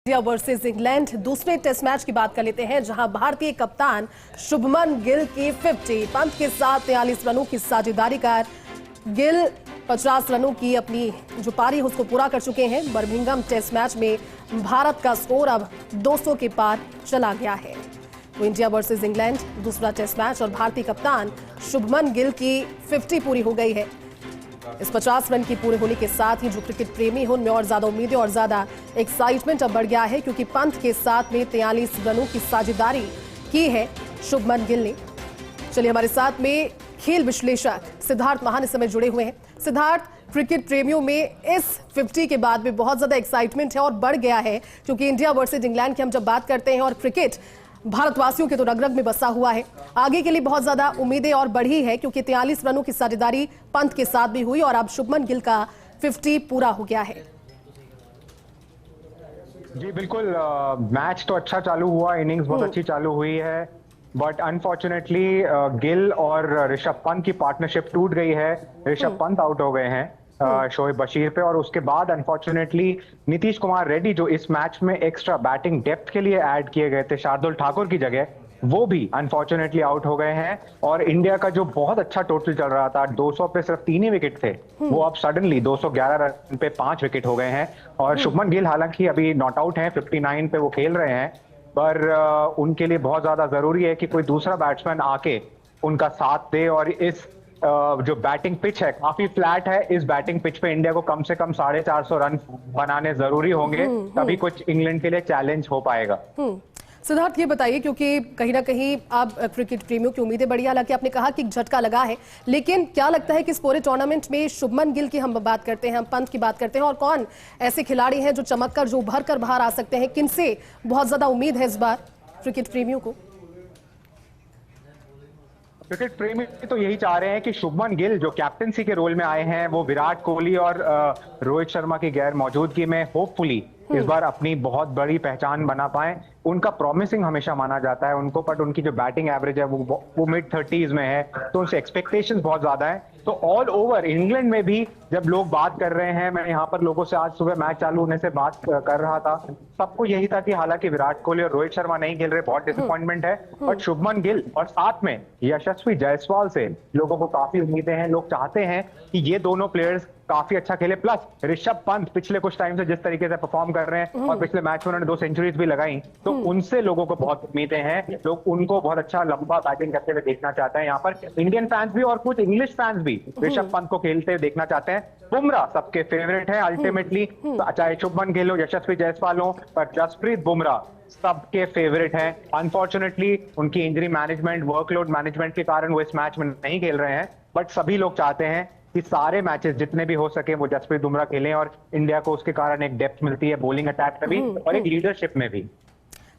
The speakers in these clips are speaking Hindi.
इंडिया वर्सेस इंग्लैंड दूसरे टेस्ट मैच की बात कर लेते हैं, जहां भारतीय कप्तान शुभमन गिल की 50 पंत के साथ 43 रनों की साझेदारी कर गिल 50 रनों की अपनी जो पारी है उसको पूरा कर चुके हैं। बर्मिंघम टेस्ट मैच में भारत का स्कोर अब 200 के पार चला गया है। तो इंडिया वर्सेस इंग्लैंड दूसरा टेस्ट मैच और भारतीय कप्तान शुभमन गिल की 50 पूरी हो गई है। इस 50 रन की पूरे होने के साथ ही जो क्रिकेट प्रेमी हैं उनमें और ज्यादा उम्मीदें और ज्यादा एक्साइटमेंट अब बढ़ गया है, क्योंकि पंत के साथ में 43 रनों की साझेदारी की है शुभमन गिल ने। चलिए, हमारे साथ में खेल विश्लेषक सिद्धार्थ महान इस समय जुड़े हुए हैं। सिद्धार्थ, क्रिकेट प्रेमियों में इस 50 के बाद में बहुत ज्यादा एक्साइटमेंट है और बढ़ गया है, क्योंकि इंडिया वर्सेज इंग्लैंड की हम जब बात करते हैं और क्रिकेट भारतवासियों के तो रग-रग में बसा हुआ है, आगे के लिए बहुत ज्यादा उम्मीदें और बढ़ी है, क्योंकि 43 रनों की साझेदारी पंत के साथ भी हुई और अब शुभमन गिल का 50 पूरा हो गया है। जी बिल्कुल, मैच तो अच्छा चालू हुआ, इनिंग्स बहुत अच्छी चालू हुई है, बट अनफॉर्चुनेटली गिल और ऋषभ पंत की पार्टनरशिप टूट गई है। ऋषभ पंत आउट हो गए हैं शोएब बशीर पे, और उसके बाद अनफॉर्चुनेटली नीतीश कुमार रेड्डी जो इस मैच में एक्स्ट्रा बैटिंग डेप्थ के लिए ऐड किए गए थे शार्दुल ठाकुर की जगह, वो भी अनफॉर्चुनेटली आउट हो गए हैं। और इंडिया का जो बहुत अच्छा टोटल चल रहा था, 200 पे सिर्फ 3 ही विकेट थे, वो अब सडनली 211 रन पे 5 विकेट हो गए हैं। और शुभमन गिल हालांकि अभी नॉट आउट हैं, 59 पे वो खेल रहे हैं, पर उनके लिए बहुत ज्यादा जरूरी है कि कोई दूसरा बैट्समैन आके उनका साथ दे। और इस जो बैटिंग पिच है काफी फ्लैट है, इस बैटिंग पिच पे इंडिया को कम से कम 450 रन बनाने जरूरी होंगे, तभी कुछ इंग्लैंड के लिए चैलेंज हो पाएगा। सिद्धार्थ, ये बताइए, क्योंकि कहीं ना कहीं आप क्रिकेट प्रेमियों की उम्मीदें बढ़ी, हालांकि आपने कहा कि झटका लगा है, लेकिन क्या लगता है कि इस पूरे टूर्नामेंट में शुभमन गिल की हम बात करते हैं, हम पंत की बात करते हैं, और कौन ऐसे खिलाड़ी हैं जो चमक कर, जो उभर कर बाहर आ सकते हैं? किनसे बहुत ज्यादा उम्मीद है इस बार क्रिकेट प्रेमियों को? क्रिकेट प्रेमी तो यही चाह रहे हैं कि शुभमन गिल जो कैप्टनसी के रोल में आए हैं, वो विराट कोहली और रोहित शर्मा की गैर मौजूदगी में होपफुली इस बार अपनी बहुत बड़ी पहचान बना पाए। उनका प्रॉमिसिंग हमेशा माना जाता है उनको, बट उनकी जो बैटिंग एवरेज है वो मिड 30s में है, तो उनसे एक्सपेक्टेशंस बहुत ज्यादा है। तो ऑल ओवर इंग्लैंड में भी जब लोग बात कर रहे हैं, मैं यहाँ पर लोगों से आज सुबह मैच चालू होने से बात कर रहा था, सबको यही था कि हालांकि विराट कोहली और रोहित शर्मा नहीं खेल रहे, बहुत डिसअपॉइंटमेंट है, बट शुभमन गिल और साथ में यशस्वी जायसवाल से लोगों को काफी उम्मीदें हैं। लोग चाहते हैं कि ये दोनों प्लेयर्स काफी अच्छा खेले, प्लस ऋषभ पंत पिछले कुछ टाइम से जिस तरीके से परफॉर्म कर रहे हैं और पिछले मैच में उन्होंने 2 सेंचुरीज भी लगाई, तो उनसे लोगों को बहुत उम्मीदें हैं। लोग उनको बहुत अच्छा लंबा बैटिंग करते हुए देखना चाहते हैं। यहाँ पर इंडियन फैंस भी और कुछ इंग्लिश फैंस भी ऋषभ पंत को खेलते हुए देखना चाहते हैं। बुमराह सबके फेवरेट है अल्टीमेटली, चाहे शुभमन गिल हो, यशस्वी जायसवाल हो, पर जसप्रीत बुमराह सबके फेवरेट हैं। अनफॉर्चुनेटली उनकी इंजरी मैनेजमेंट, वर्कलोड मैनेजमेंट के कारण वो इस मैच में नहीं खेल रहे हैं, बट सभी लोग चाहते हैं कि सारे मैचेस जितने भी हो सके वो जसप्रीत बुमराह खेलें, और इंडिया को उसके कारण एक डेप्थ मिलती है बॉलिंग अटैक में भी और एक लीडरशिप में भी।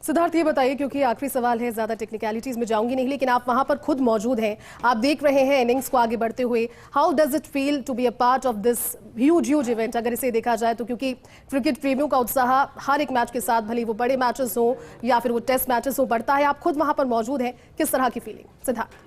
सिद्धार्थ, ये बताइए, क्योंकि आखिरी सवाल है, ज्यादा टेक्निकलिटीज में जाऊंगी नहीं, लेकिन आप वहां पर खुद मौजूद हैं, आप देख रहे हैं इनिंग्स को आगे बढ़ते हुए, how does it feel to be a part of this huge event, अगर इसे देखा जाए तो? क्योंकि क्रिकेट प्रेमियों का उत्साह हर एक मैच के साथ, भले वो बड़े मैचेस हो या फिर वो टेस्ट मैचेस हो, बढ़ता है। आप खुद वहां पर मौजूद हैं, किस तरह की फीलिंग? सिद्धार्थ,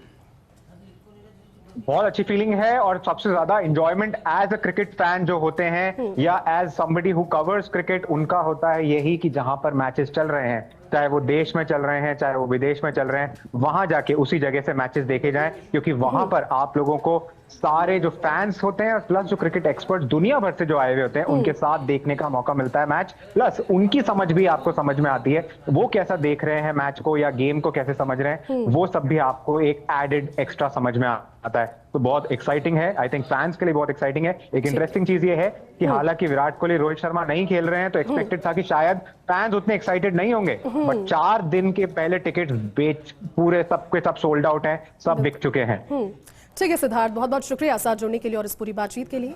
बहुत अच्छी फीलिंग है, और सबसे ज्यादा enjoyment as a cricket fan जो होते हैं या as somebody who covers cricket, उनका होता है यही कि जहां पर मैचेस चल रहे हैं, चाहे वो देश में चल रहे हैं चाहे वो विदेश में चल रहे हैं, वहां जाके उसी जगह से मैचेस देखे जाएं, क्योंकि वहां पर आप लोगों को सारे जो फैंस होते हैं प्लस जो क्रिकेट एक्सपर्ट दुनिया भर से जो आए हुए होते हैं उनके साथ देखने का मौका मिलता है मैच, प्लस उनकी समझ भी आपको समझ में आती है, वो कैसा देख रहे हैं मैच को या गेम को कैसे समझ रहे हैं, वो सब भी आपको एक एडेड एक्स्ट्रा समझ में आता है। तो बहुत एक्साइटिंग है, आई थिंक फैंस के लिए बहुत एक्साइटिंग है। एक इंटरेस्टिंग चीज ये है कि हालांकि विराट कोहली, रोहित शर्मा नहीं खेल रहे हैं, तो एक्सपेक्टेड था कि शायद फैंस उतने एक्साइटेड नहीं होंगे, बट 4 दिन के पहले टिकट बेच पूरे सबके सब सोल्ड आउट हैं, सब बिक चुके हैं। ठीक है सिद्धार्थ, बहुत बहुत शुक्रिया साथ जुड़ने के लिए और इस पूरी बातचीत के लिए।